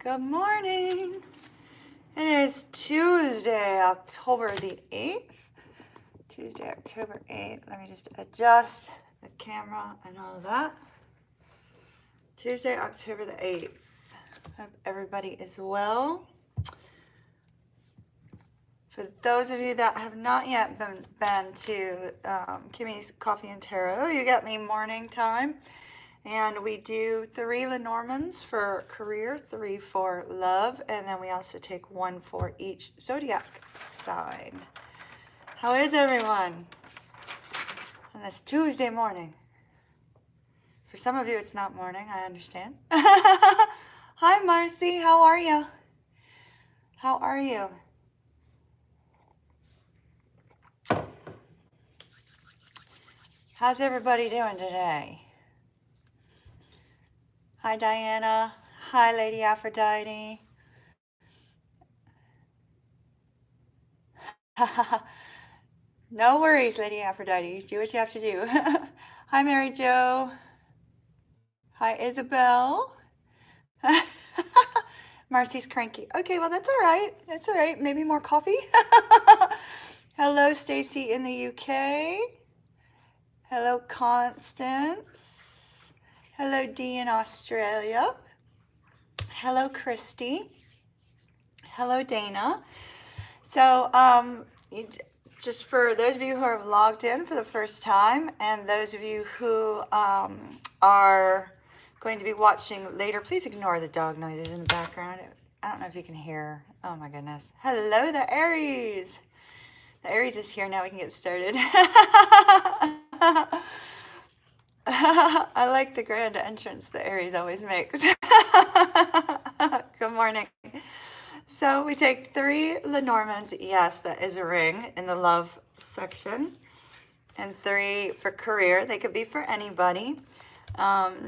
Good morning. It is Tuesday, October the 8th. Tuesday, October 8th. Let me just adjust the camera and all that. Tuesday, October the 8th. Hope everybody is well. For those of you that have not yet been to Kimmy's Coffee and Tarot, you get me morning time. And we do 3 Lenormands for career, 3 for love, and then we also take 1 for each zodiac sign. How is everyone on this Tuesday morning? For some of you, it's not morning, I understand. Hi, Marcy, how are you? How are you? How's everybody doing today? Hi, Diana. Hi, Lady Aphrodite. No worries, Lady Aphrodite. Do what you have to do. Hi, Mary Jo. Hi, Isabel. Marcy's cranky. Okay, well, that's all right. That's all right. Maybe more coffee. Hello, Stacy in the UK. Hello, Constance. Hello, Dee in Australia. Hello, Christy. Hello, Dana. So, just for those of you who are logged in for the first time, and those of you who are going to be watching later, please ignore the dog noises in the background. I don't know if you can hear. Oh my goodness. Hello, the Aries. The Aries is here now. We can get started. I like the grand entrance the Aries always makes. Good morning. So we take 3 Lenormands. Yes, that is a ring in the love section. And 3 for career. They could be for anybody.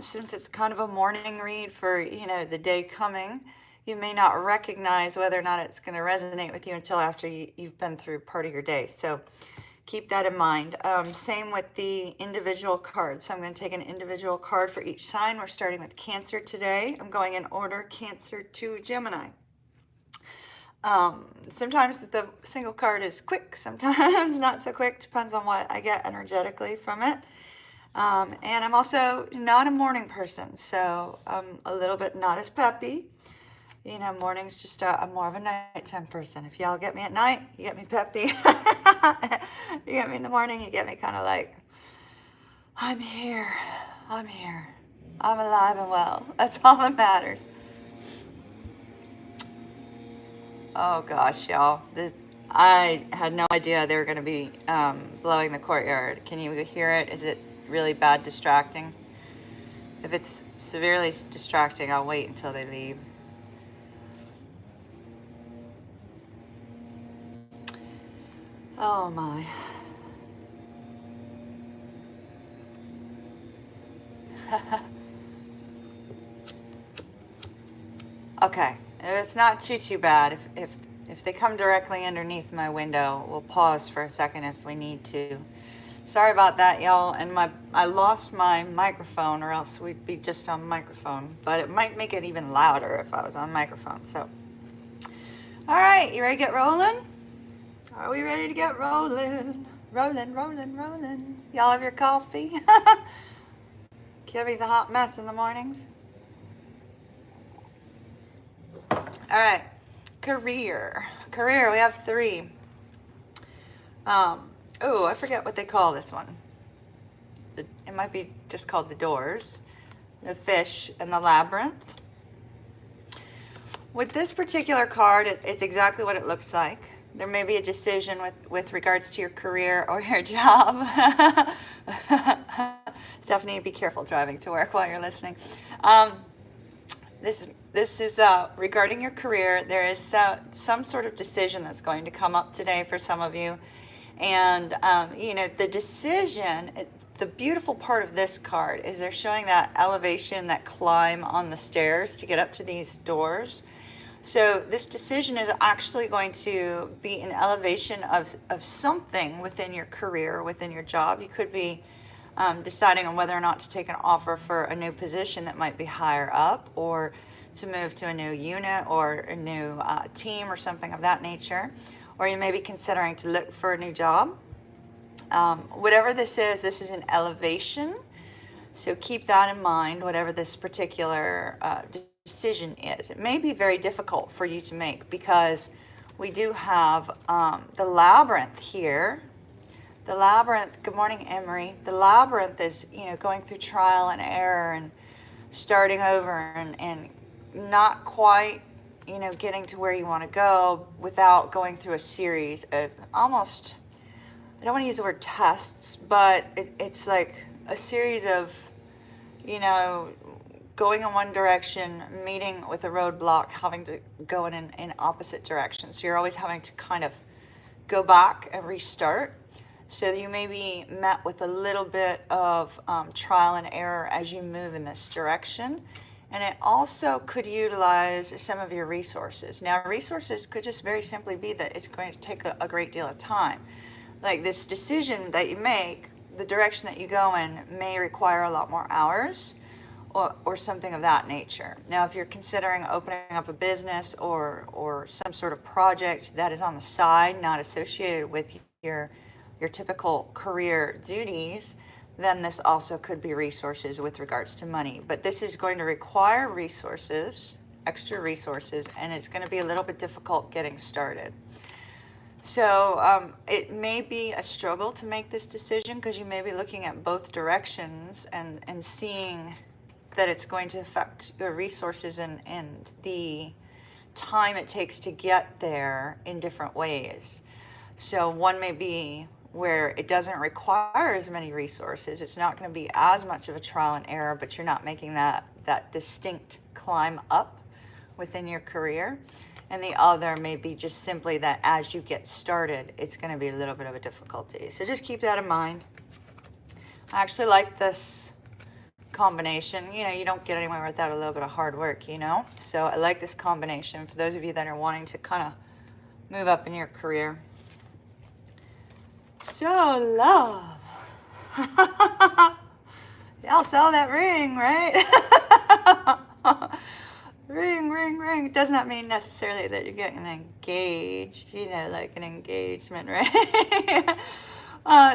Since it's kind of a morning read for, the day coming, you may not recognize whether or not it's going to resonate with you until after you've been through part of your day. So keep that in mind. Same with the individual cards. So I'm going to take an individual card for each sign. We're starting with Cancer today. I'm going in order Cancer to Gemini. Sometimes the single card is quick, sometimes not so quick. Depends on what I get energetically from it. And I'm also not a morning person, so I'm a little bit not as peppy. Morning's just, I'm more of a nighttime person. If y'all get me at night, you get me peppy. You get me in the morning, you get me kind of like, I'm here, I'm alive and well. That's all that matters. Oh gosh, y'all, I had no idea they were going to be blowing the courtyard. Can you hear it? Is it really bad distracting? If it's severely distracting, I'll wait until they leave. Oh my. Okay, it's not too bad. If they come directly underneath my window, we'll pause for a second if we need to. Sorry about that, y'all. And I lost my microphone, or else we'd be just on microphone. But it might make it even louder if I was on microphone. So, all right, you ready to get rolling? Are we ready to get rolling? Rolling. Y'all have your coffee? Kimmy's a hot mess in the mornings. All right, career, we have 3. Oh, I forget what they call this one. It might be just called the doors, the fish, and the labyrinth. With this particular card, it's exactly what it looks like. There may be a decision with regards to your career or your job. Stephanie, be careful driving to work while you're listening. This is regarding your career. There is some sort of decision that's going to come up today for some of you. And, the decision, the beautiful part of this card is they're showing that elevation, that climb on the stairs to get up to these doors. So this decision is actually going to be an elevation of something within your career, within your job. You could be deciding on whether or not to take an offer for a new position that might be higher up, or to move to a new unit or a new team or something of that nature, or you may be considering to look for a new job. Whatever this is an elevation. So keep that in mind, whatever this particular decision is. It may be very difficult for you to make because we do have the labyrinth here. The labyrinth, good morning, Emery. The labyrinth is, going through trial and error and starting over and not quite, getting to where you want to go without going through a series of almost, I don't want to use the word tests, but it's like a series of, going in one direction, meeting with a roadblock, having to go in opposite directions. So you're always having to kind of go back and restart. So you may be met with a little bit of trial and error as you move in this direction. And it also could utilize some of your resources. Now, resources could just very simply be that it's going to take a great deal of time. Like this decision that you make, the direction that you go in may require a lot more hours or something of that nature. Now, if you're considering opening up a business or some sort of project that is on the side, not associated with your typical career duties, then this also could be resources with regards to money. But this is going to require resources, extra resources, and it's going to be a little bit difficult getting started. So it may be a struggle to make this decision because you may be looking at both directions and seeing that it's going to affect your resources and the time it takes to get there in different ways. So one may be where it doesn't require as many resources. It's not going to be as much of a trial and error, but you're not making that distinct climb up within your career. And the other may be just simply that as you get started, it's going to be a little bit of a difficulty. So just keep that in mind. I actually like this combination. You don't get anywhere without a little bit of hard work, So I like this combination for those of you that are wanting to kind of move up in your career. So, love. Y'all saw that ring, right? Ring, ring, ring. It does not mean necessarily that you're getting engaged, like an engagement, right?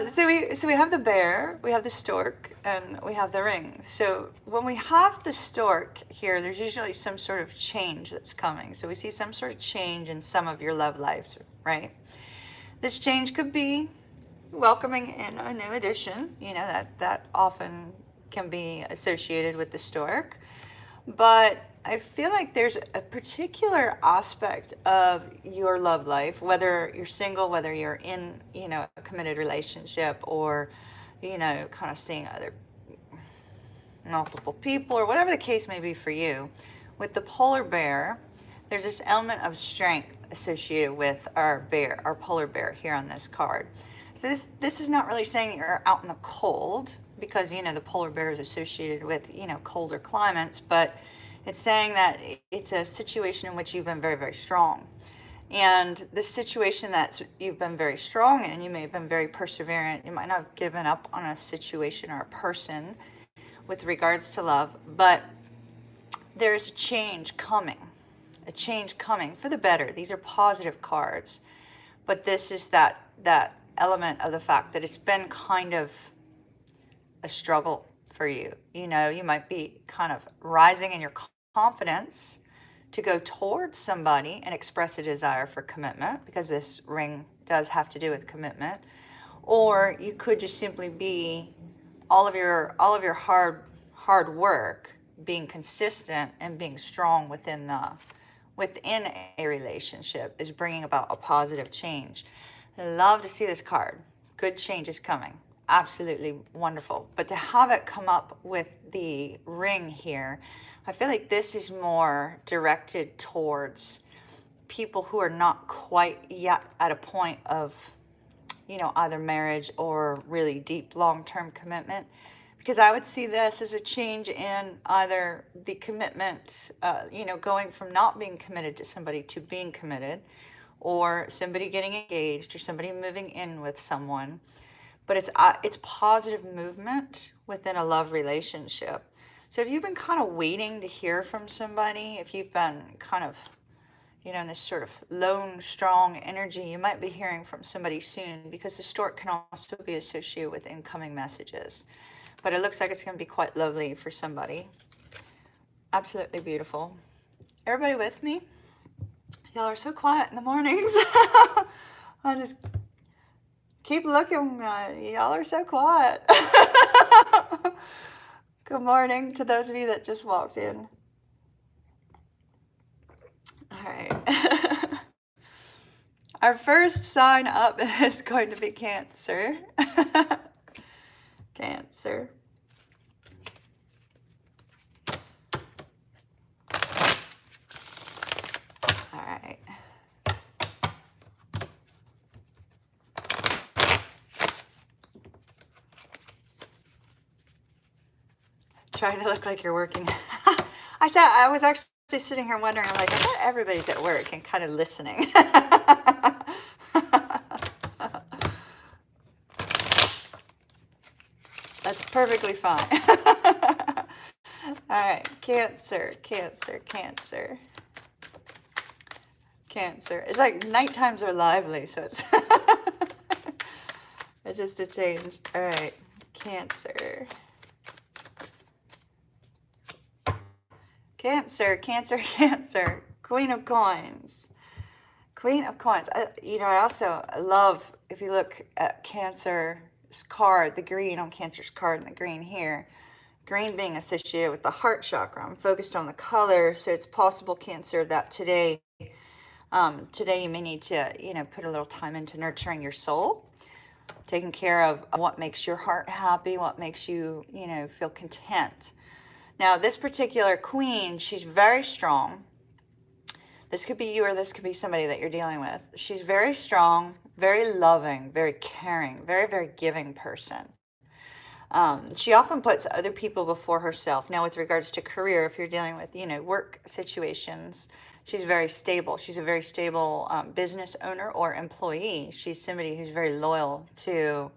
So we have the bear, we have the stork, and we have the ring. So when we have the stork here, there's usually some sort of change that's coming. So we see some sort of change in some of your love lives, right? This change could be welcoming in a new addition, that often can be associated with the stork. But I feel like there's a particular aspect of your love life, whether you're single, whether you're in, a committed relationship, or, kind of seeing other multiple people, or whatever the case may be for you. With the polar bear, there's this element of strength associated with our polar bear here on this card. So this is not really saying that you're out in the cold, because, the polar bear is associated with, colder climates, but it's saying that it's a situation in which you've been very, very strong. And this situation that you've been very strong in, you may have been very perseverant. You might not have given up on a situation or a person with regards to love, but there's a change coming for the better. These are positive cards, but this is that element of the fact that it's been kind of a struggle for you. You might be kind of rising in your confidence to go towards somebody and express a desire for commitment, because this ring does have to do with commitment. Or you could just simply be all of your hard work, being consistent and being strong within a relationship is bringing about a positive change. I love to see this card. Good change is coming. Absolutely wonderful. But to have it come up with the ring here, I feel like this is more directed towards people who are not quite yet at a point of, either marriage or really deep long-term commitment. Because I would see this as a change in either the commitment, going from not being committed to somebody to being committed, or somebody getting engaged, or somebody moving in with someone. But it's positive movement within a love relationship. So if you've been kind of waiting to hear from somebody, if you've been kind of, you know, in this sort of lone, strong energy, you might be hearing from somebody soon, because the stork can also be associated with incoming messages. But it looks like it's going to be quite lovely for somebody. Absolutely beautiful. Everybody with me? Y'all are so quiet in the mornings. I just keep looking. Y'all are so quiet. Good morning to those of you that just walked in. All right. Our first sign up is going to be Cancer. Cancer. All right. Trying to look like you're working. I was actually sitting here wondering, I'm like, I bet everybody's at work and kind of listening. That's perfectly fine. All right, Cancer, Cancer, Cancer. Cancer. It's like night times are lively, so it's it's just a change. All right, Cancer. Cancer, Cancer, Cancer. Queen of Coins. Queen of Coins. You know, I also love, if you look at Cancer's card, the green on Cancer's card and the green here, green being associated with the heart chakra. I'm focused on the color, so it's possible, Cancer, that today you may need to, you know, put a little time into nurturing your soul, taking care of what makes your heart happy, what makes you, you know, feel content. Now, this particular queen, she's very strong. This could be you, or this could be somebody that you're dealing with. She's very strong, very loving, very caring, very, very giving person. She often puts other people before herself. Now, with regards to career, if you're dealing with, you know, work situations, she's very stable. She's a very stable business owner or employee. She's somebody who's very loyal to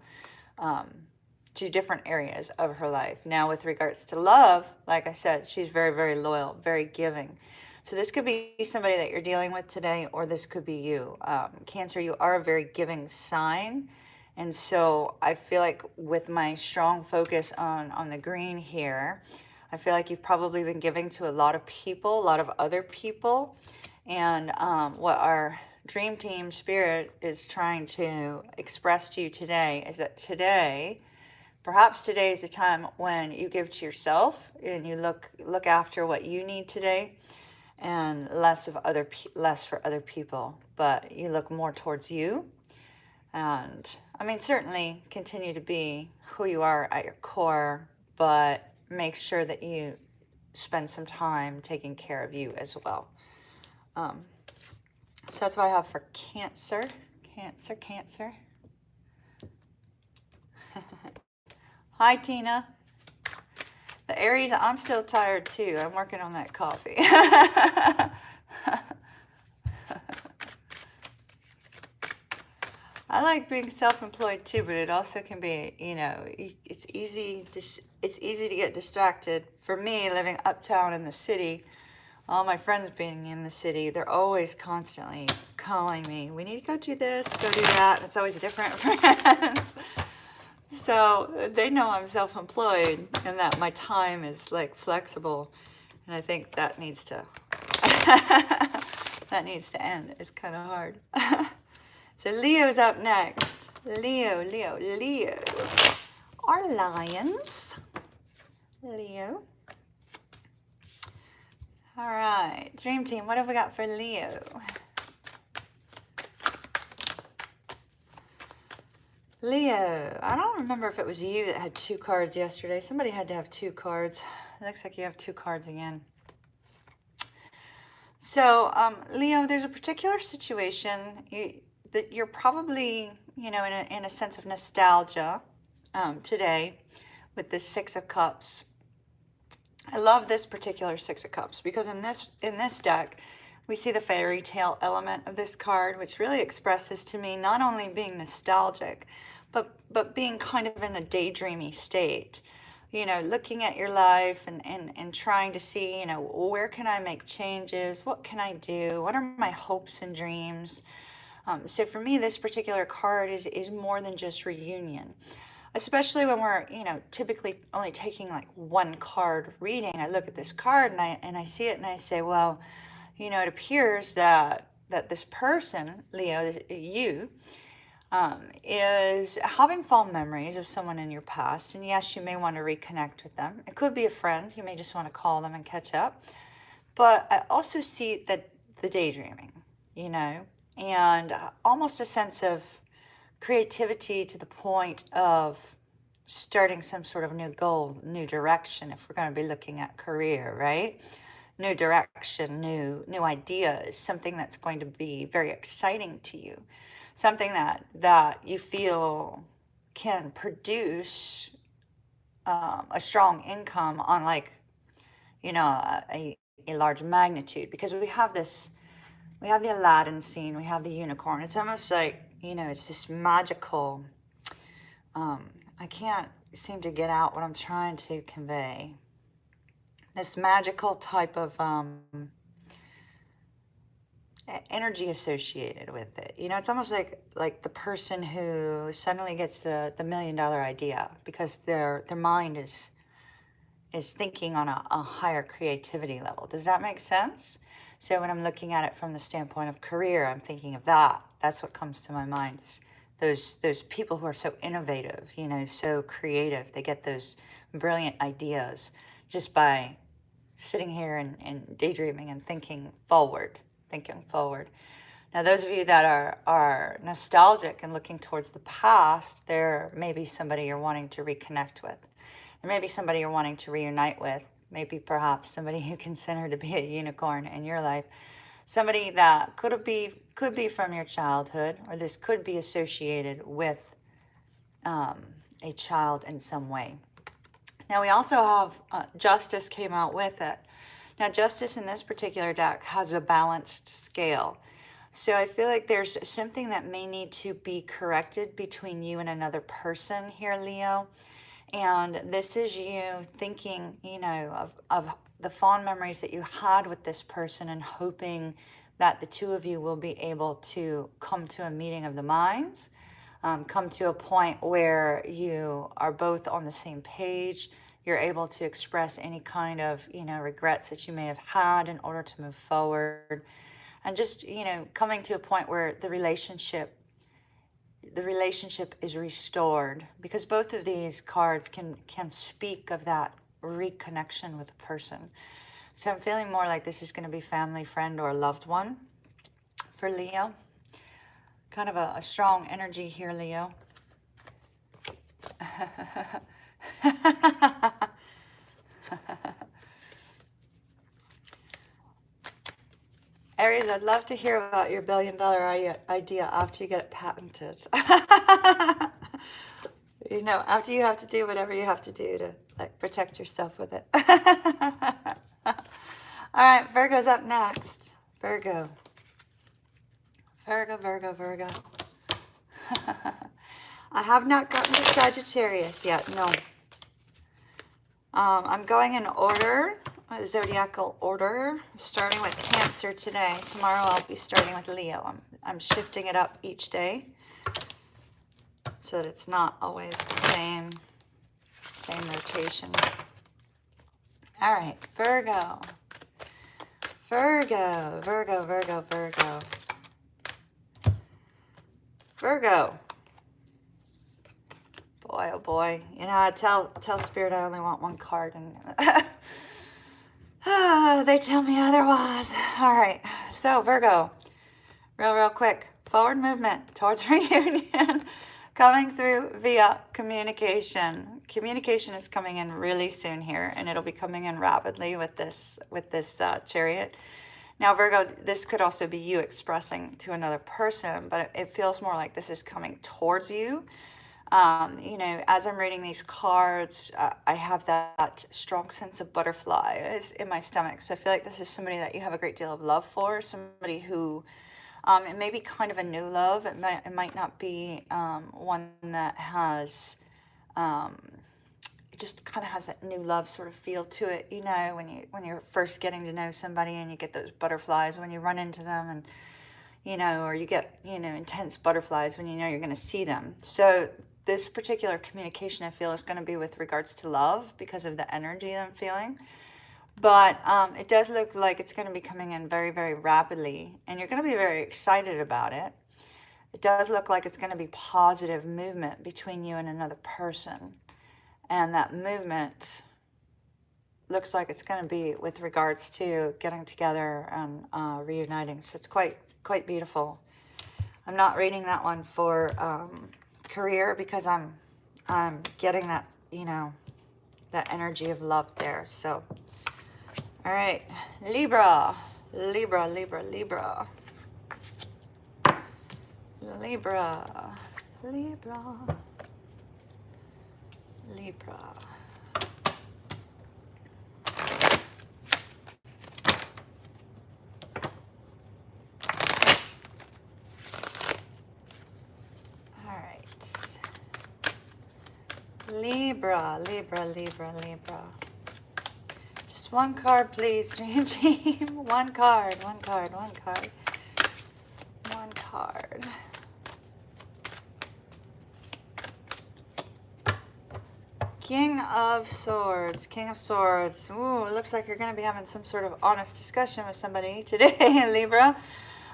different areas of her life. Now, with regards to love, like I said, she's very, very loyal, very giving. So this could be somebody that you're dealing with today, or this could be you. Cancer, you are a very giving sign. And so I feel like with my strong focus on the green here, I feel like you've probably been giving to a lot of people, a lot of other people. And what our dream team spirit is trying to express to you today is that today, perhaps today is the time when you give to yourself and you look after what you need today, and less for other people, but you look more towards you. And I mean, certainly continue to be who you are at your core, but make sure that you spend some time taking care of you as well. So that's what I have for Cancer. Cancer, Cancer. Hi, Tina. The Aries, I'm still tired too. I'm working on that coffee. I like being self-employed too, but it also can be, you know, it's easy to get distracted. For me, living uptown in the city, all my friends being in the city, they're always constantly calling me. We need to go do this, go do that. And it's always different friends. So they know I'm self-employed and that my time is like flexible. And I think that needs to, that needs to end. It's kind of hard. So Leo's up next. Leo. Our lions. Leo. All right. Dream team, what have we got for Leo? Leo, I don't remember if it was you that had 2 cards yesterday. Somebody had to have 2 cards. It looks like you have 2 cards again. So, Leo, there's a particular situation that you're probably, you know, in a sense of nostalgia today with this 6 of Cups. I love this particular 6 of Cups because in this deck, we see the fairy tale element of this card, which really expresses to me not only being nostalgic, but being kind of in a daydreamy state. looking at your life and trying to see, where can I make changes? What can I do? What are my hopes and dreams? So for me, this particular card is more than just reunion, especially when we're, typically only taking like one card reading. I look at this card and I see it and I say, well, it appears that this person, Leo, you, is having fond memories of someone in your past. And yes, you may want to reconnect with them. It could be a friend. You may just want to call them and catch up. But I also see that the daydreaming, and almost a sense of creativity to the point of starting some sort of new goal, new direction, if we're going to be looking at career, right? New direction, new ideas, something that's going to be very exciting to you, something that you feel can produce a strong income on, like, a large magnitude, because we have the Aladdin scene, we have the unicorn. It's almost like, it's this magical, I can't seem to get out what I'm trying to convey. This magical type of energy associated with it. It's almost like the person who suddenly gets the $1 million idea because their mind is thinking on a higher creativity level. Does that make sense? So when I'm looking at it from the standpoint of career, I'm thinking of that. That's what comes to my mind. Is those people who are so innovative, so creative. They get those brilliant ideas just by sitting here and daydreaming and thinking forward. Now, those of you that are nostalgic and looking towards the past, there may be somebody you're wanting to reconnect with. There may be somebody you're wanting to reunite with. Maybe perhaps somebody you consider to be a unicorn in your life. Somebody that could be from your childhood, or this could be associated with a child in some way. Now, we also have Justice came out with it. Now, Justice in this particular deck has a balanced scale. So I feel like there's something that may need to be corrected between you and another person here, Leo. And this is you thinking, of the fond memories that you had with this person and hoping that the two of you will be able to come to a meeting of the minds, come to a point where you are both on the same page. You're able to express any kind of, regrets that you may have had in order to move forward. And just, coming to a point where the relationship is restored, because both of these cards can speak of that reconnection with a person. So I'm feeling more like this is going to be family, friend, or a loved one for Leo. Kind of a strong energy here, Leo. Aries, I'd love to hear about your $1 billion idea after you get it patented. After you have to do whatever you have to do to protect yourself with it. All right, Virgo's up next. Virgo. I have not gotten to Sagittarius yet, no. I'm going in order, zodiacal order, starting with Cancer today. Tomorrow I'll be starting with Leo. I'm shifting it up each day so that it's not always the same rotation. All right, Virgo. Boy, oh boy. I tell Spirit I only want one card, and they tell me otherwise. All right, so Virgo, real quick. Forward movement towards reunion coming through via communication. Communication is coming in really soon here, and it'll be coming in rapidly with this Chariot. Now, Virgo, this could also be you expressing to another person, but it feels more like this is coming towards you. As I'm reading these cards, I have that strong sense of butterflies in my stomach. So I feel like this is somebody that you have a great deal of love for, somebody who, it may be kind of a new love. It might not be one that has it just kind of has that new love sort of feel to it, you know, when you're first getting to know somebody and you get those butterflies when you run into them, and you know, or you get, you know, intense butterflies when you know you're going to see them. So this particular communication, I feel, is going to be with regards to love because of the energy that I'm feeling. But it does look like it's going to be coming in very, very rapidly, and you're going to be very excited about it. It does look like it's going to be positive movement between you and another person. And that movement looks like it's going to be with regards to getting together and reuniting. So it's quite beautiful. I'm not reading that one for career because I'm getting that, you know, that energy of love there. So, all right, Libra, Libra, Libra, Libra, Libra, Libra, Libra. Libra, Libra, Libra, Libra. Just one card, please, Dream Team. One card, one card, one card. One card. King of Swords, King of Swords. Ooh, it looks like you're going to be having some sort of honest discussion with somebody today, Libra.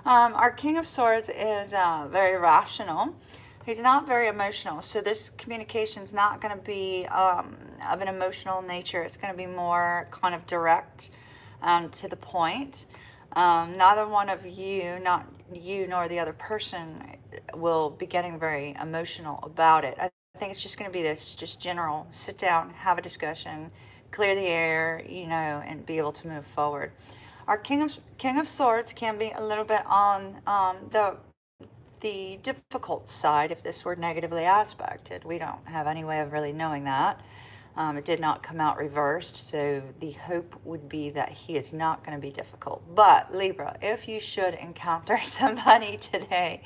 Our King of Swords is very rational. He's not very emotional, so this communication is not going to be of an emotional nature. It's going to be more kind of direct to the point. Neither one of you, not you nor the other person, will be getting very emotional about it. I think it's just going to be this just general sit down, have a discussion, clear the air, you know, and be able to move forward. Our King of Swords can be a little bit on the difficult side if this were negatively aspected. We don't have any way of really knowing that. It did not come out reversed, so the hope would be that he is not going to be difficult. But Libra, if you should encounter somebody today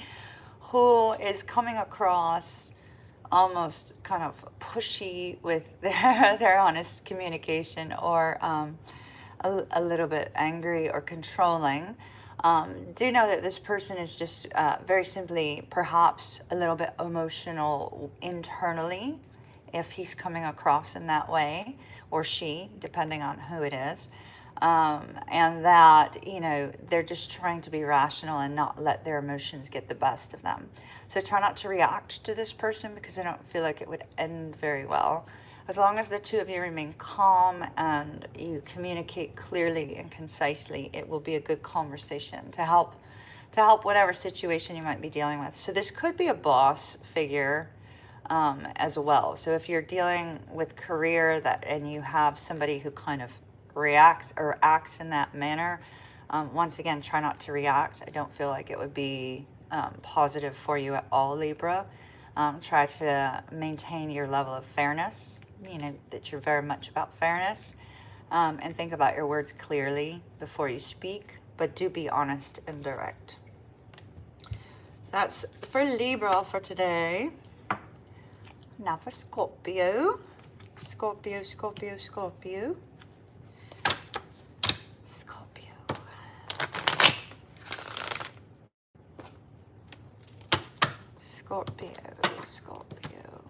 who is coming across almost kind of pushy with their honest communication, or a little bit angry or controlling, do know that this person is just very simply perhaps a little bit emotional internally, if he's coming across in that way, or she, depending on who it is. And that, you know, they're just trying to be rational and not let their emotions get the best of them. So try not to react to this person, because I don't feel like it would end very well. As long as the two of you remain calm and you communicate clearly and concisely, it will be a good conversation to help whatever situation you might be dealing with. So this could be a boss figure as well. So if you're dealing with career and you have somebody who kind of reacts or acts in that manner, once again, try not to react. I don't feel like it would be positive for you at all, Libra. Try to maintain your level of fairness, you know, that you're very much about fairness, and think about your words clearly before you speak, but do be honest and direct. That's for Libra for today. Now for Scorpio. Scorpio, Scorpio, Scorpio. Scorpio. Scorpio, Scorpio.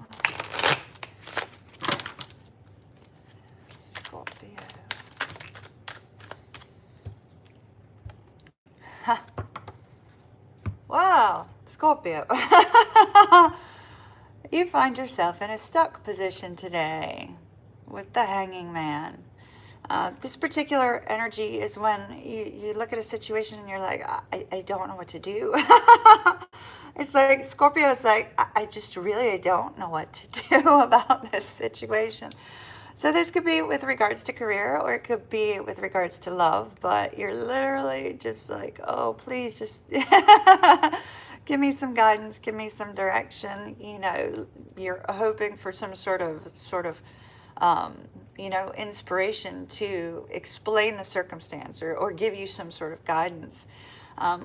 Scorpio. Ha. Wow, Scorpio. You find yourself in a stuck position today with the Hanging Man. This particular energy is when you look at a situation and you're like, I don't know what to do. It's like Scorpio is like, I don't know what to do about this situation. So this could be with regards to career, or it could be with regards to love, but you're literally just like, oh, please just give me some guidance, give me some direction. You know, you're hoping for some sort of you know, inspiration to explain the circumstance, or give you some sort of guidance.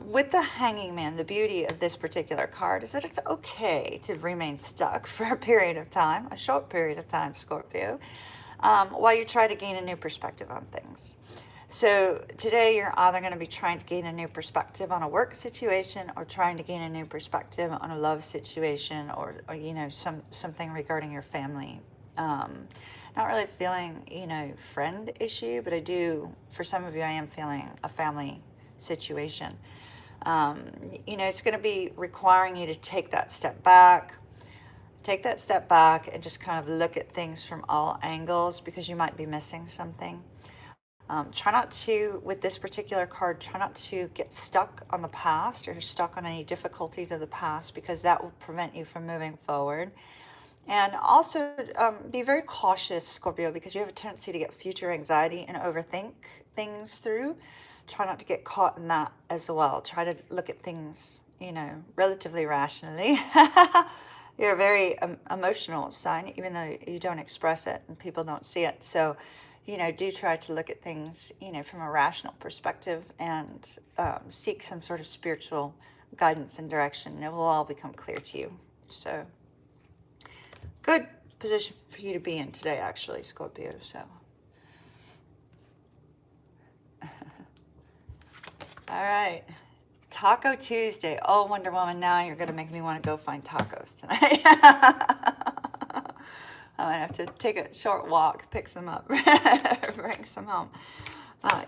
With the Hanging Man, the beauty of this particular card is that it's okay to remain stuck for a period of time, a short period of time, Scorpio, while you try to gain a new perspective on things. So today you're either going to be trying to gain a new perspective on a work situation, or trying to gain a new perspective on a love situation, or you know, something regarding your family. Not really feeling, you know, friend issue, but I do, for some of you, I am feeling a family situation. You know, it's going to be requiring you to take that step back, and just kind of look at things from all angles, because you might be missing something. Try not to, with this particular card, try not to get stuck on the past or stuck on any difficulties of the past, because that will prevent you from moving forward. And also be very cautious, Scorpio, because you have a tendency to get future anxiety and overthink things through. Try not to get caught in that as well. Try to look at things, you know, relatively rationally. You're a very emotional sign, even though you don't express it and people don't see it. So, you know, do try to look at things, you know, from a rational perspective, and seek some sort of spiritual guidance and direction. And it will all become clear to you. So, good position for you to be in today, actually, Scorpio. So, all right. Taco Tuesday. Oh, Wonder Woman, now you're going to make me want to go find tacos tonight. I'm going to have to take a short walk, pick some up, bring some home.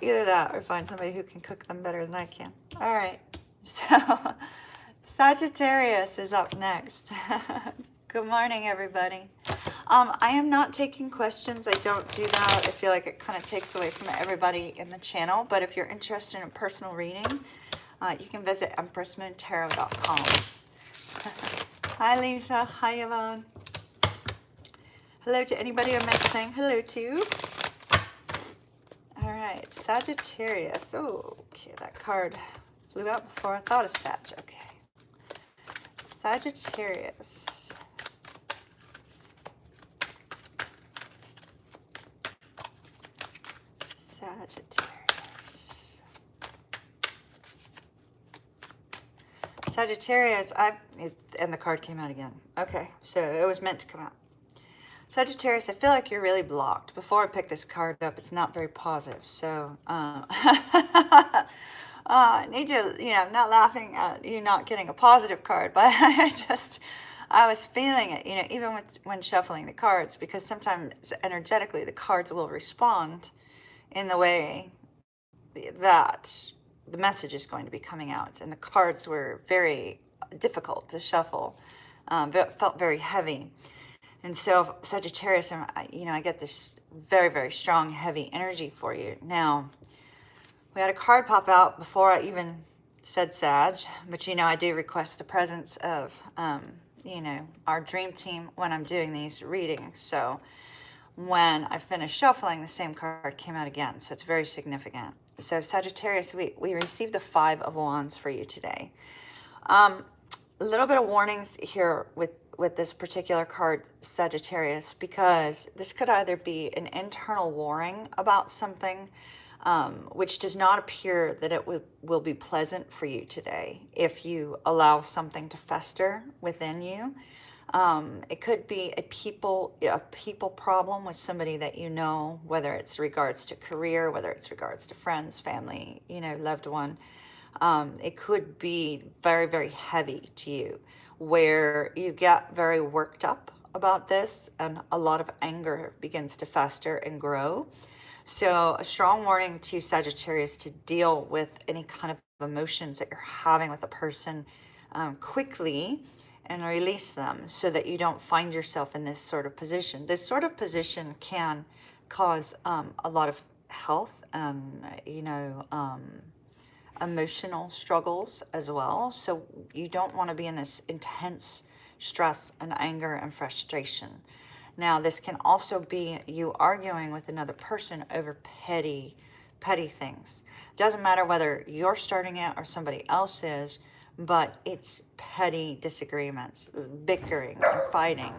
Either that or find somebody who can cook them better than I can. All right. So, Sagittarius is up next. Good morning, everybody. I am not taking questions. I don't do that. I feel like it kind of takes away from everybody in the channel. But if you're interested in a personal reading, you can visit empressmoontarot.com. Hi, Lisa. Hi, Yvonne. Hello to anybody I'm missing. Hello to. All right, Sagittarius. Oh, okay, that card flew out before I thought of Sag. Okay. Sagittarius. Sagittarius, and the card came out again. Okay, so it was meant to come out. Sagittarius, I feel like you're really blocked. Before I pick this card up, it's not very positive. So, I need you, you know, I'm not laughing at you not getting a positive card, but I was feeling it, you know, even when shuffling the cards, because sometimes energetically the cards will respond in the way that the message is going to be coming out. And the cards were very difficult to shuffle, felt very heavy. And so Sagittarius, you know, I get this very, very strong, heavy energy for you. Now, we had a card pop out before I even said Sag, but, you know, I do request the presence of, you know, our dream team when I'm doing these readings. So when I finished shuffling, the same card came out again. So it's very significant. So Sagittarius, we received the 5 of Wands for you today. A little bit of warnings here with this particular card, Sagittarius, because this could either be an internal warring about something, which does not appear that it will be pleasant for you today if you allow something to fester within you. It could be a people problem with somebody that you know, whether it's regards to career, whether it's regards to friends, family, you know, loved one. It could be very, very heavy to you, where you get very worked up about this and a lot of anger begins to fester and grow. So a strong warning to Sagittarius to deal with any kind of emotions that you're having with a person quickly and release them, so that you don't find yourself in this sort of position. This sort of position can cause a lot of health and, you know, emotional struggles as well. So you don't want to be in this intense stress and anger and frustration. Now, this can also be you arguing with another person over petty things. It doesn't matter whether you're starting it or somebody else is, but it's petty disagreements, bickering and fighting,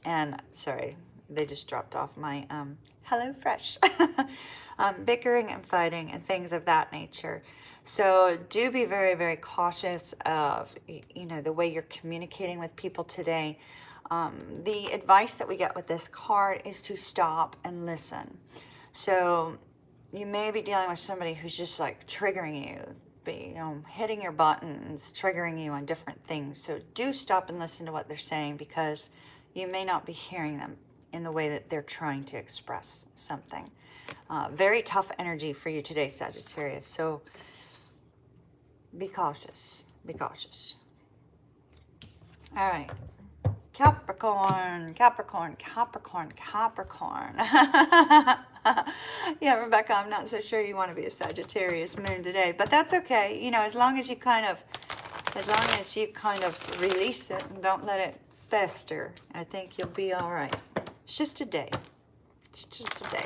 and sorry, they just dropped off my Hello Fresh. Bickering and fighting and things of that nature. So do be very, very cautious of, you know, the way you're communicating with people today. The advice that we get with this card is to stop and listen. So you may be dealing with somebody who's just like triggering you, you know, hitting your buttons, triggering you on different things. So do stop and listen to what they're saying, because you may not be hearing them in the way that they're trying to express something. Very tough energy for you today, Sagittarius. So be cautious. Be cautious. All right. Capricorn, Capricorn, Capricorn, Capricorn. Yeah, Rebecca, I'm not so sure you want to be a Sagittarius moon today, but that's okay. You know, as long as you kind of release it and don't let it fester, I think you'll be all right. It's just a day. It's just a day.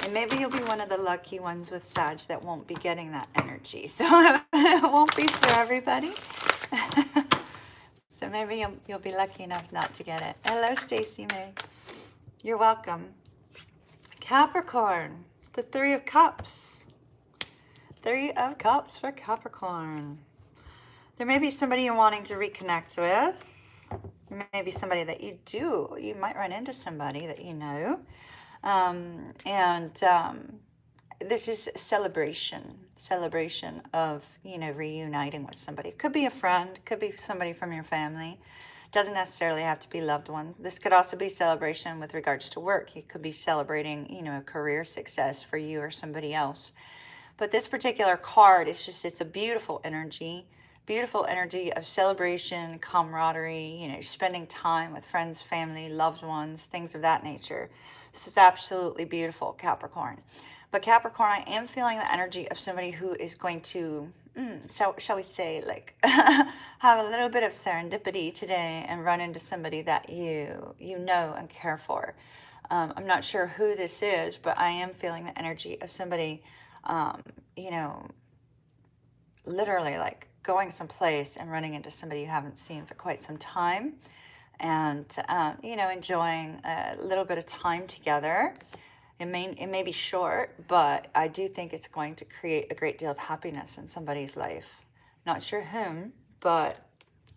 And maybe you'll be one of the lucky ones with Sag that won't be getting that energy. So it won't be for everybody. So maybe you'll be lucky enough not to get it. Hello, Stacy May. You're welcome. Capricorn, the Three of Cups. Three of Cups for Capricorn. There may be somebody you're wanting to reconnect with. There may be somebody that you do. You might run into somebody that you know. This is celebration of, you know, reuniting with somebody. Could be a friend, could be somebody from your family. Doesn't necessarily have to be loved one. This could also be celebration with regards to work. You could be celebrating, you know, a career success for you or somebody else. But this particular card, it's a beautiful energy of celebration, camaraderie, you know, spending time with friends, family, loved ones, things of that nature. This is absolutely beautiful, Capricorn. But Capricorn, I am feeling the energy of somebody who is going to, shall we say, like, have a little bit of serendipity today and run into somebody that you know and care for. I'm not sure who this is, but I am feeling the energy of somebody, you know, literally like going someplace and running into somebody you haven't seen for quite some time, and you know, enjoying a little bit of time together. It may be short, but I do think it's going to create a great deal of happiness in somebody's life. Not sure whom, but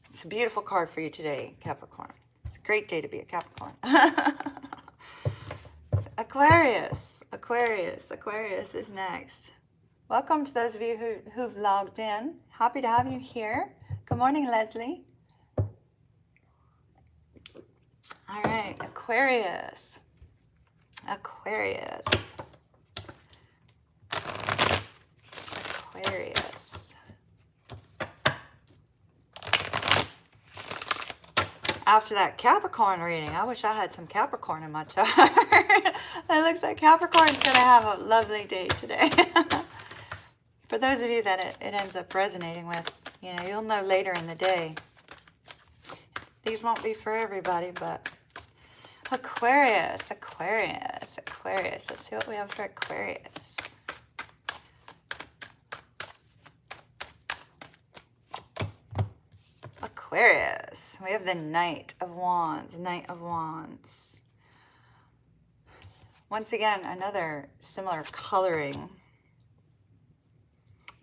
it's a beautiful card for you today, Capricorn. It's a great day to be a Capricorn. Aquarius is next. Welcome to those of you who've logged in. Happy to have you here. Good morning, Leslie. All right, Aquarius. After that Capricorn reading, I wish I had some Capricorn in my chart. It looks like Capricorn's going to have a lovely day today. For those of you that it ends up resonating with, you know, you'll know later in the day. These won't be for everybody, but Aquarius. Let's see what we have for Aquarius. Aquarius. We have the Knight of Wands. Once again, another similar coloring.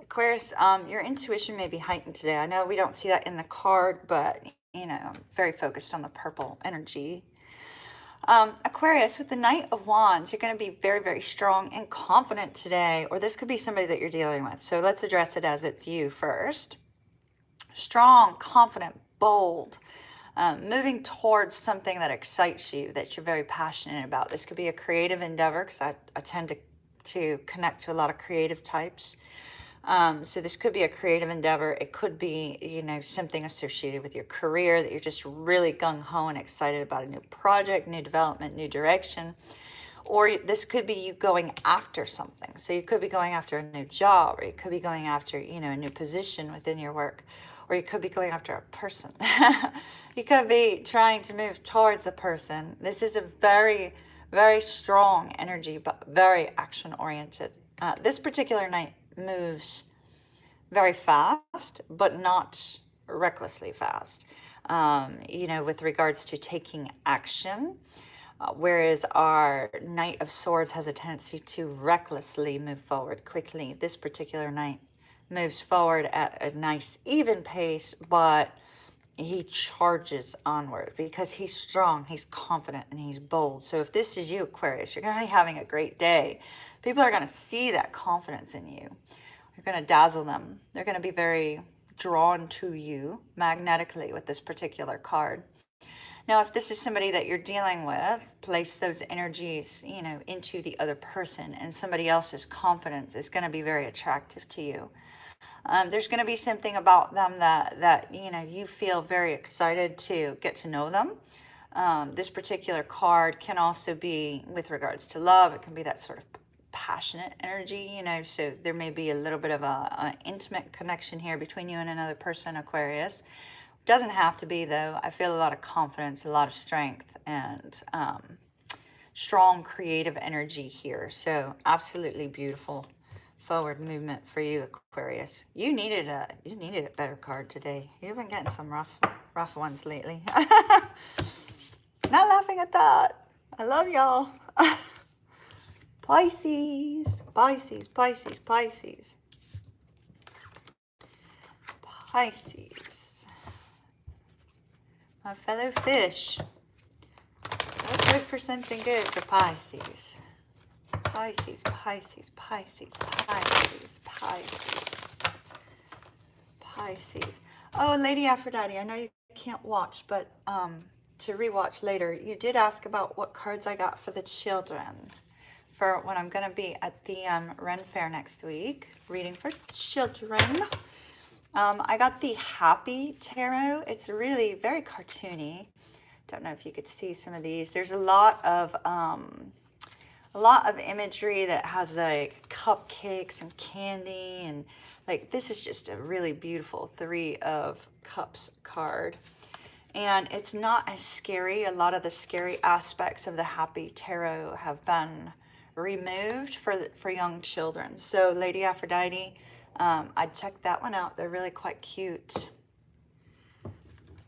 Aquarius, your intuition may be heightened today. I know we don't see that in the card, but, you know, I'm very focused on the purple energy. Aquarius, with the Knight of Wands, you're going to be very, very strong and confident today, or this could be somebody that you're dealing with. So let's address it as it's you first. Strong, confident, bold, moving towards something that excites you, that you're very passionate about. This could be a creative endeavor, because I tend to connect to a lot of creative types. So this could be a creative endeavor. It could be, you know, something associated with your career, that you're just really gung-ho and excited about a new project, new development, new direction. Or this could be you going after something. So you could be going after a new job, or you could be going after, you know, a new position within your work, or you could be going after a person. You could be trying to move towards a person. This is a very, very strong energy, but very action-oriented. This particular night moves very fast, but not recklessly fast, you know, with regards to taking action. whereas our Knight of Swords has a tendency to recklessly move forward quickly. This particular Knight moves forward at a nice even pace, but he charges onward because he's strong, he's confident, and he's bold. So if this is you, Aquarius, you're going to be having a great day. People are going to see that confidence in you. You're going to dazzle them. They're going to be very drawn to you magnetically with this particular card. Now, if this is somebody that you're dealing with, place those energies, you know, into the other person, and somebody else's confidence is going to be very attractive to you. There's going to be something about them that you know, you feel very excited to get to know them. This particular card can also be with regards to love. It can be that sort of passionate energy, you know, so there may be a little bit of a intimate connection here between you and another person, Aquarius. Doesn't have to be, though. I feel a lot of confidence, a lot of strength, and strong creative energy here. So absolutely beautiful forward movement for you, Aquarius. You needed a better card today. You've been getting some rough ones lately. Not laughing at that. I love y'all. Pisces, Pisces, Pisces, Pisces. Pisces. My fellow fish. Let's hope for something good for Pisces. Pisces, Pisces, Pisces, Pisces, Pisces, Pisces. Oh, Lady Aphrodite, I know you can't watch, but to rewatch later, you did ask about what cards I got for the children for when I'm going to be at the Ren Fair next week, reading for children. I got the Happy Tarot. It's really very cartoony. Don't know if you could see some of these. There's a lot of imagery that has like cupcakes and candy, and like this is just a really beautiful Three of Cups card. And it's not as scary. A lot of the scary aspects of the Happy Tarot have been removed for young children. So Lady Aphrodite, I'd check that one out. They're really quite cute.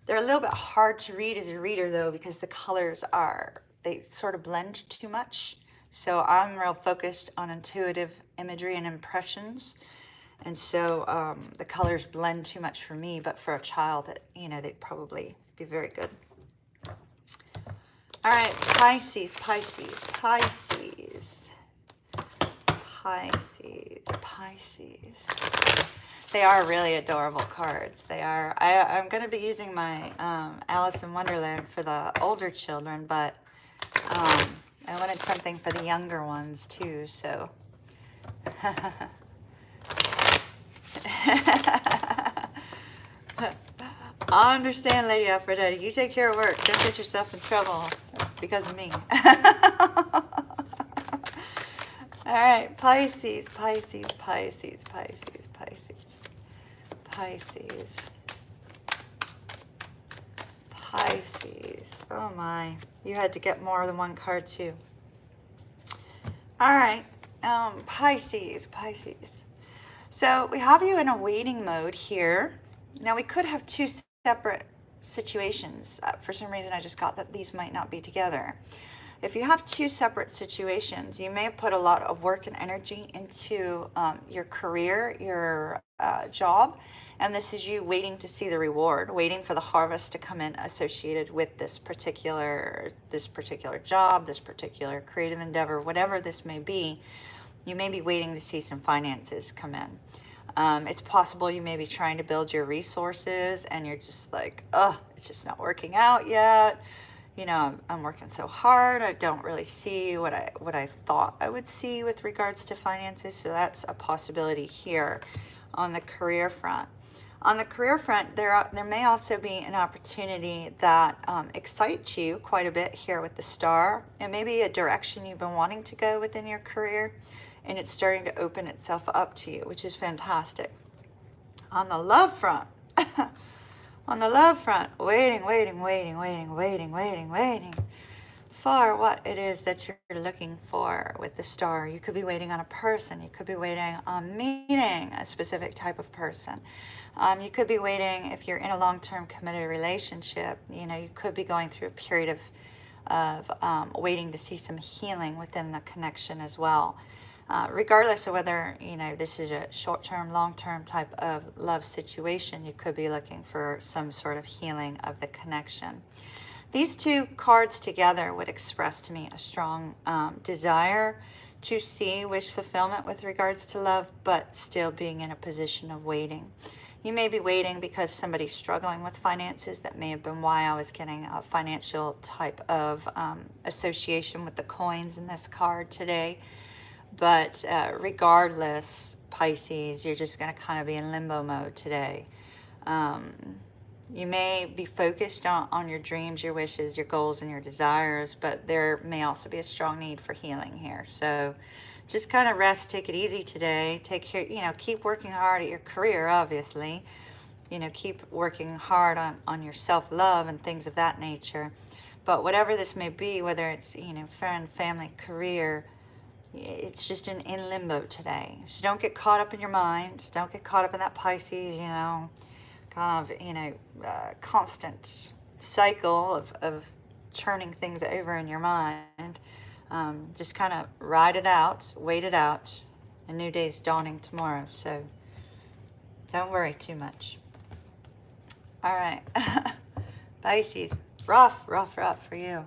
They're a little bit hard to read as a reader, though, because the colors they sort of blend too much. So I'm real focused on intuitive imagery and impressions. And so the colors blend too much for me, but for a child, you know, they'd probably be very good. All right, Pisces, Pisces, Pisces, Pisces, Pisces. They are really adorable cards. They are. I'm going to be using my Alice in Wonderland for the older children, but I wanted something for the younger ones too, so. I understand, Lady Aphrodite. You take care of work. Don't get yourself in trouble because of me. All right, Pisces, Pisces, Pisces, Pisces, Pisces, Pisces, Pisces. Oh my, you had to get more than one card too. All right, Pisces, Pisces. So we have you in a waiting mode here. Now we could have two separate situations. For some reason I just got that these might not be together. If you have two separate situations, you may have put a lot of work and energy into your career, your job, and this is you waiting to see the reward, waiting for the harvest to come in associated with this particular job, this particular creative endeavor, whatever this may be. You may be waiting to see some finances come in. It's possible you may be trying to build your resources and you're just like, oh, it's just not working out yet. You know, I'm working so hard. I don't really see what I thought I would see with regards to finances. So that's a possibility here on the career front. On the career front, there may also be an opportunity that excites you quite a bit here with the star. It may be a direction you've been wanting to go within your career, and it's starting to open itself up to you, which is fantastic. On the love front, on the love front, waiting for what it is that you're looking for with the star. You could be waiting on a person. You could be waiting on meeting a specific type of person. You could be waiting if you're in a long-term committed relationship. You know, you could be going through a period of waiting to see some healing within the connection as well. Regardless of whether, you know, this is a short-term, long-term type of love situation, you could be looking for some sort of healing of the connection. These two cards together would express to me a strong desire to see wish fulfillment with regards to love, but still being in a position of waiting. You may be waiting because somebody's struggling with finances. That may have been why I was getting a financial type of association with the coins in this card today. But regardless, Pisces, you're just going to kind of be in limbo mode today. You may be focused on your dreams, your wishes, your goals, and your desires, but there may also be a strong need for healing here. So just kind of rest, take it easy today. Take care, you know, keep working hard at your career, obviously. You know, keep working hard on your self-love and things of that nature. But whatever this may be, whether it's, you know, friend, family, career, it's just in limbo today. So don't get caught up in your mind. Don't get caught up in that Pisces, you know, kind of, you know, constant cycle of churning things over in your mind. Just kind of ride it out, wait it out. A new day's dawning tomorrow, so don't worry too much. All right, Pisces, rough for you.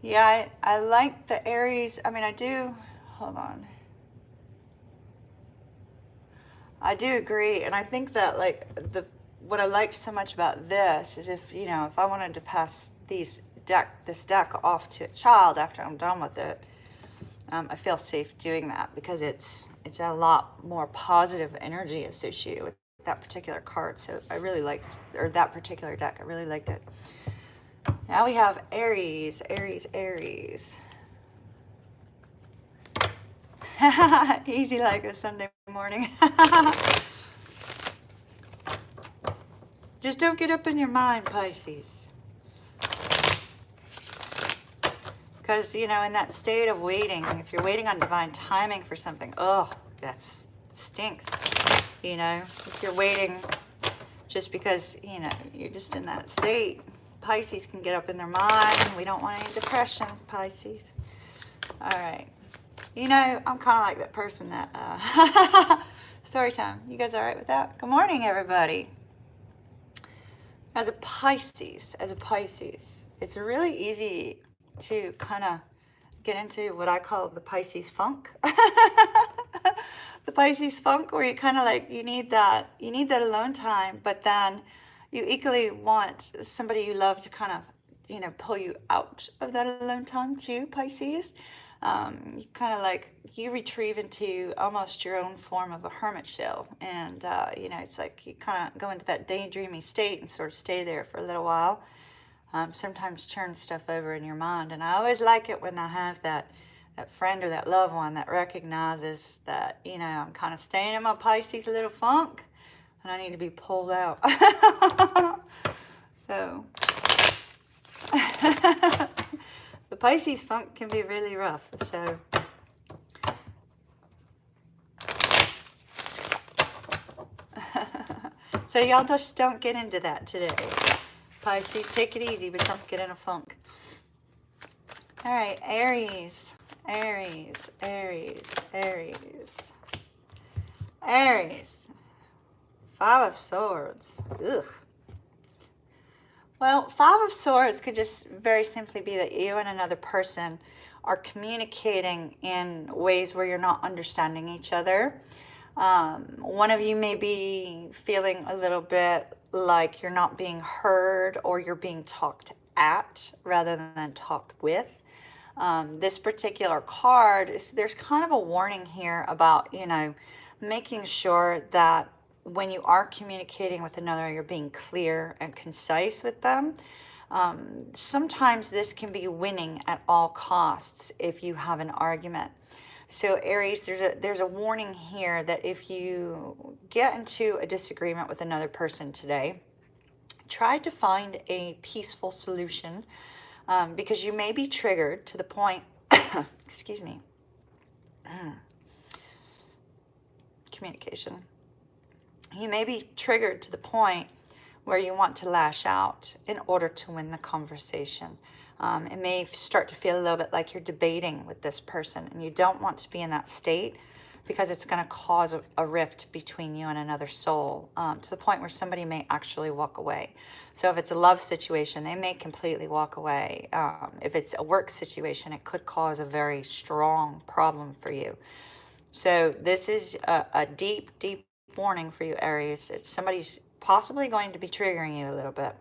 Yeah, I like the Aries. I mean, I do. Hold on. I do agree, and I think that like what I liked so much about this is if, you know, if I wanted to pass this deck off to a child after I'm done with it, I feel safe doing that because it's a lot more positive energy associated with that particular card. So I really liked, or that particular deck. I really liked it. Now we have Aries. Easy like a Sunday morning. Just don't get up in your mind, Pisces. Because, you know, in that state of waiting, if you're waiting on divine timing for something, oh, that stinks. You know, if you're waiting just because, you know, you're just in that state, Pisces can get up in their mind. We don't want any depression, Pisces. All right. You know, I'm kind of like that person that, story time. You guys all right with that? Good morning, everybody. As a Pisces, it's really easy to kind of get into what I call the Pisces funk. The Pisces funk, where you kind of like, you need that alone time, but then you equally want somebody you love to kind of, you know, pull you out of that alone time too, Pisces. You kind of like, you retrieve into almost your own form of a hermit shell. And, you know, it's like you kind of go into that daydreamy state and sort of stay there for a little while. Sometimes churn stuff over in your mind. And I always like it when I have that friend or that loved one that recognizes that, you know, I'm kind of staying in my Pisces little funk and I need to be pulled out. So the Pisces funk can be really rough. So y'all just don't get into that today. Pisces, take it easy, but don't get in a funk. All right, Aries. Five of Swords. Ugh. Well, Five of Swords could just very simply be that you and another person are communicating in ways where you're not understanding each other. One of you may be feeling a little bit like you're not being heard, or you're being talked at rather than talked with. This particular card, there's kind of a warning here about, you know, making sure that when you are communicating with another, you're being clear and concise with them. Sometimes this can be winning at all costs if you have an argument. So Aries, there's a warning here that if you get into a disagreement with another person today, try to find a peaceful solution, because you may be triggered to the point excuse me, communication. You may be triggered to the point where you want to lash out in order to win the conversation. It may start to feel a little bit like you're debating with this person, and you don't want to be in that state because it's going to cause a rift between you and another soul, to the point where somebody may actually walk away. So if it's a love situation, they may completely walk away. If it's a work situation, it could cause a very strong problem for you. So this is a deep, deep warning for you, Aries. Somebody's possibly going to be triggering you a little bit.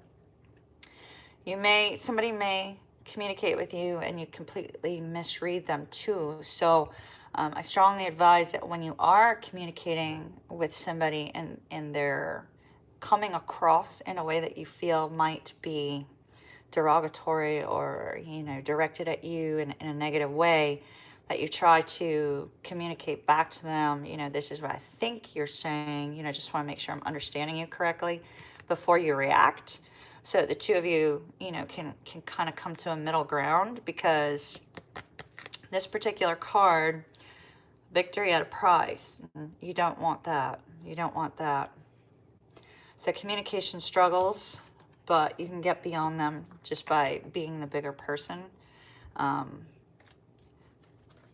Somebody may communicate with you and you completely misread them too. So I strongly advise that when you are communicating with somebody and they're coming across in a way that you feel might be derogatory or, directed at you in a negative way, that you try to communicate back to them, this is what I think you're saying, just want to make sure I'm understanding you correctly before you react. So the two of you, can kind of come to a middle ground, because this particular card, victory at a price, you don't want that. You don't want that. So communication struggles, but you can get beyond them just by being the bigger person.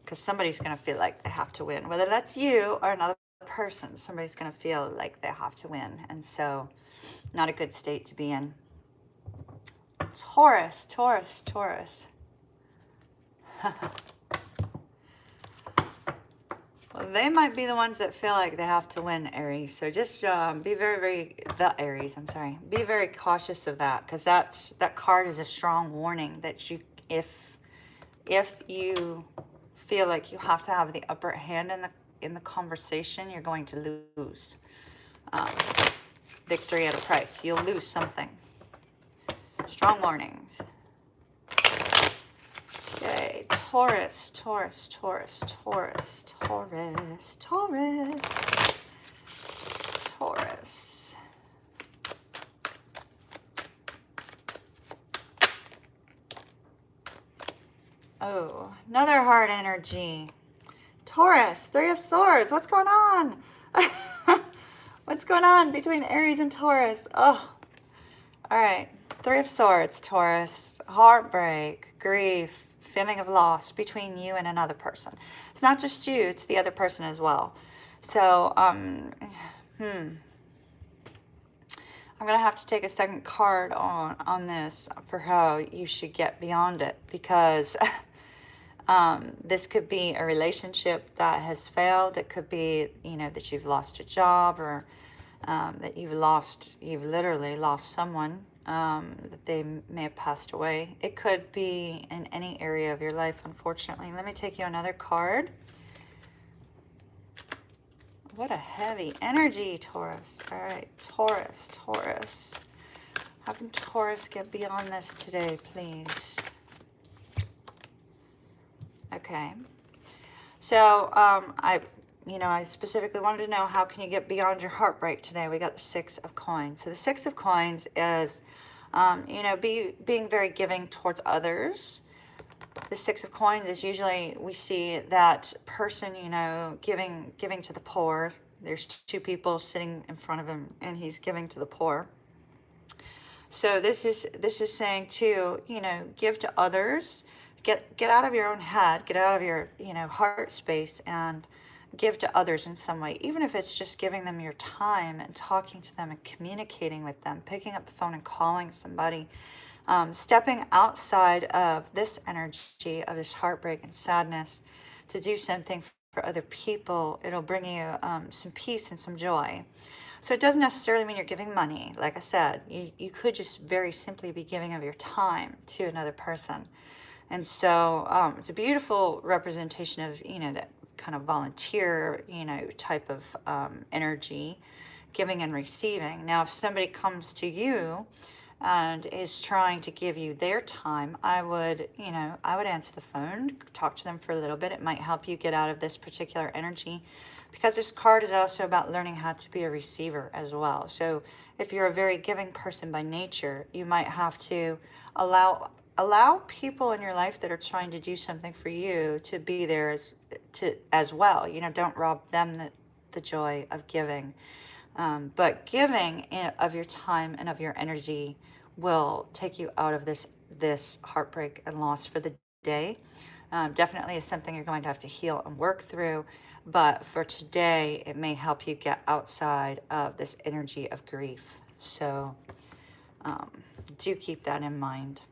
Because somebody's going to feel like they have to win. Whether that's you or another person, somebody's going to feel like they have to win. And so, not a good state to be in. Taurus, Taurus, Taurus. Well, they might be the ones that feel like they have to win, Aries. So just be very, be very cautious of that, because that card is a strong warning that if you feel like you have to have the upper hand in the conversation, you're going to lose. Victory at a price. You'll lose something. Strong warnings. Okay, Taurus, Taurus, Taurus, Taurus, Taurus, Taurus, Taurus. Oh, another hard energy. Taurus, Three of Swords. What's going on? What's going on between Aries and Taurus? Oh, all right. Three of Swords, Taurus. Heartbreak, grief, feeling of loss between you and another person. It's not just you, it's the other person as well. So, I'm going to have to take a second card on this for how you should get beyond it, because this could be a relationship that has failed. It could be, that you've lost a job, or that you've literally lost someone, that they may have passed away. It could be in any area of your life, unfortunately. Let me take you another card. What a heavy energy, Taurus. All right, Taurus, Taurus. How can Taurus get beyond this today, please? Okay. So, I specifically wanted to know, how can you get beyond your heartbreak today? We got the Six of Coins. So the Six of Coins is, being very giving towards others. The Six of Coins is usually, we see that person, giving to the poor. There's two people sitting in front of him, and he's giving to the poor. So this is saying too, give to others. Get out of your own head. Get out of your heart space and give to others in some way, even if it's just giving them your time and talking to them and communicating with them, picking up the phone and calling somebody, stepping outside of this energy of this heartbreak and sadness to do something for other people. It'll bring you some peace and some joy. So it doesn't necessarily mean you're giving money. Like I said, you could just very simply be giving of your time to another person. And so it's a beautiful representation of, that kind of volunteer, type of energy, giving and receiving. Now, if somebody comes to you and is trying to give you their time, I would answer the phone, talk to them for a little bit. It might help you get out of this particular energy, because this card is also about learning how to be a receiver as well. So if you're a very giving person by nature, you might have to allow allow people in your life that are trying to do something for you to be there as well. You know, don't rob them the joy of giving. But giving of your time and of your energy will take you out of this heartbreak and loss for the day. Definitely is something you're going to have to heal and work through. But for today, it may help you get outside of this energy of grief. So do keep that in mind.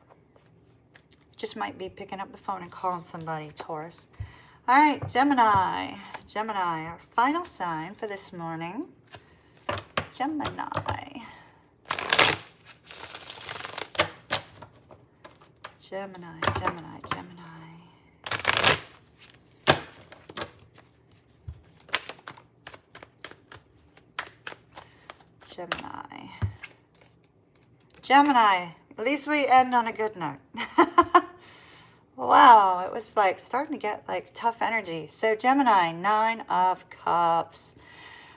Just might be picking up the phone and calling somebody, Taurus. All right, Gemini. Gemini, our final sign for this morning. Gemini. Gemini, Gemini, Gemini. Gemini. Gemini, at least we end on a good note. Wow, it was like starting to get like tough energy. So Gemini, 9 of Cups.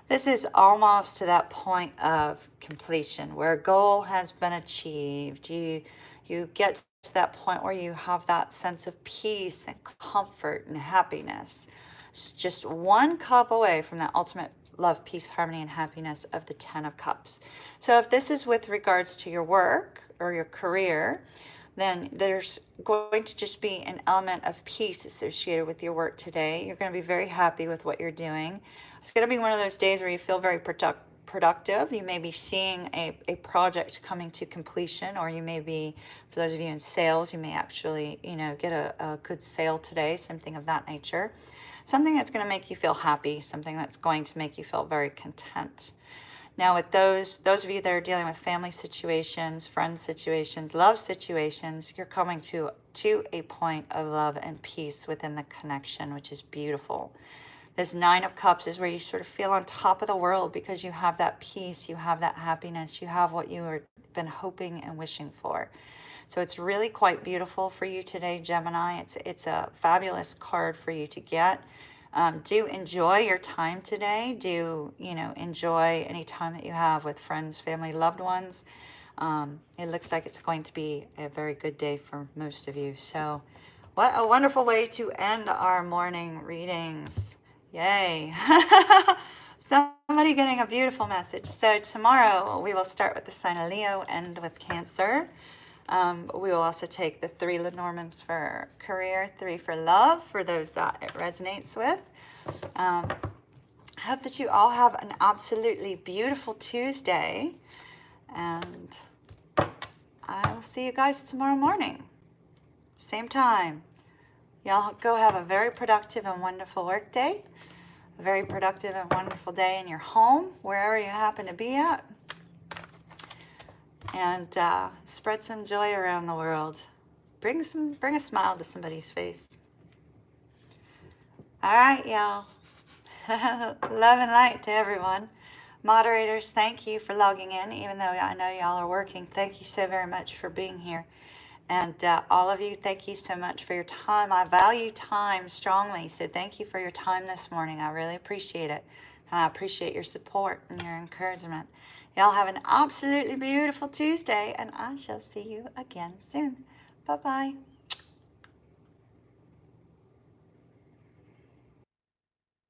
This is almost to that point of completion where a goal has been achieved. You get to that point where you have that sense of peace and comfort and happiness. It's just one cup away from that ultimate love, peace, harmony, and happiness of the 10 of Cups. So if this is with regards to your work or your career, then there's going to just be an element of peace associated with your work today. You're going to be very happy with what you're doing. It's going to be one of those days where you feel very productive. You may be seeing a project coming to completion, or you may be, for those of you in sales, you may actually, you know, get a good sale today, something of that nature. Something that's going to make you feel happy, something that's going to make you feel very content. Now with those of you that are dealing with family situations, friend situations, love situations, you're coming to a point of love and peace within the connection, which is beautiful. This 9 of Cups is where you sort of feel on top of the world because you have that peace, you have that happiness, you have what you have been hoping and wishing for. So it's really quite beautiful for you today, Gemini. It's a fabulous card for you to get. Do enjoy your time today. Do, you know, enjoy any time that you have with friends, family, loved ones. It looks like it's going to be a very good day for most of you. So what a wonderful way to end our morning readings. Yay. Somebody getting a beautiful message. So tomorrow we will start with the sign of Leo, end with Cancer. We will also take the 3 Lenormands for career, 3 for love, for those that it resonates with. I hope that you all have an absolutely beautiful Tuesday, and I will see you guys tomorrow morning, same time. Y'all go have a very productive and wonderful work day, a very productive and wonderful day in your home, wherever you happen to be at. And spread some joy around the world. Bring a smile to somebody's face. All right, y'all. Love and light to everyone. Moderators, thank you for logging in, even though I know y'all are working. Thank you so very much for being here. And all of you, thank you so much for your time. I value time strongly, so thank you for your time this morning. I really appreciate it. And I appreciate your support and your encouragement. Y'all have an absolutely beautiful Tuesday, and I shall see you again soon. Bye-bye.